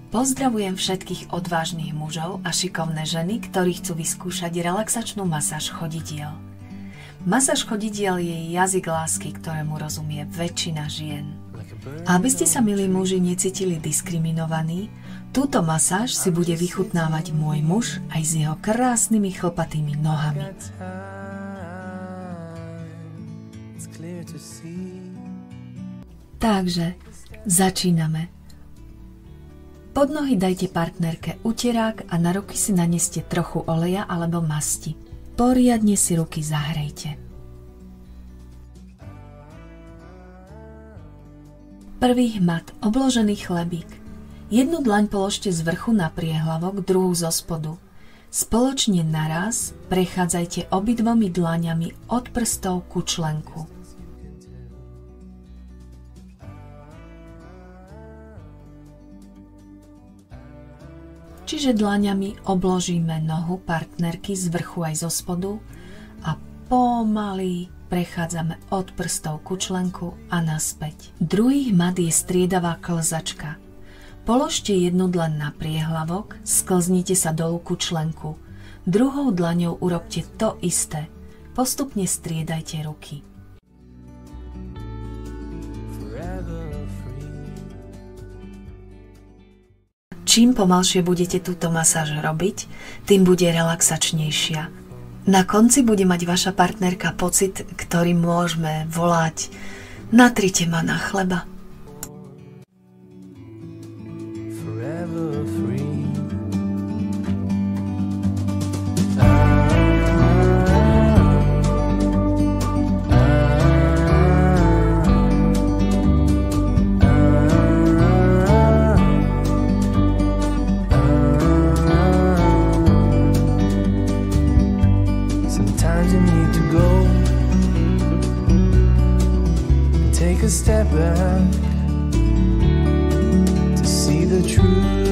Pozdravujem všetkých odvážnych mužov a šikovné ženy, ktorí chcú vyskúšať relaxačnú masáž chodidiel. Masáž chodidiel je jazyk lásky, ktorému rozumie väčšina žien. Aby ste sa, milí muži, necítili diskriminovaní, túto masáž si bude vychutnávať môj muž aj s jeho krásnymi chlpatými nohami. Takže, začíname. Pod nohy dajte partnerke utierák a na ruky si naneste trochu oleja alebo masti. Poriadne si ruky zahrejte. Prvý hmat, obložený chlebík. Jednu dlaň položte z vrchu na priehlavok, druhú zo spodu. Spoločne naraz prechádzajte obidvomi dlaňami od prstov ku členku. Čiže dlaňami obložíme nohu partnerky z vrchu aj zo spodu a pomaly prechádzame od prstov ku členku a naspäť. Druhý hmat je striedavá klzačka. Položte jednu dlaň na priehlavok, sklznite sa dolu ku členku. Druhou dlaňou urobte to isté. Postupne striedajte ruky. Čím pomalšie budete túto masáž robiť, tým bude relaxačnejšia. Na konci bude mať vaša partnerka pocit, ktorý môžeme volať natrite ma na chleba. Take a step back to see the truth.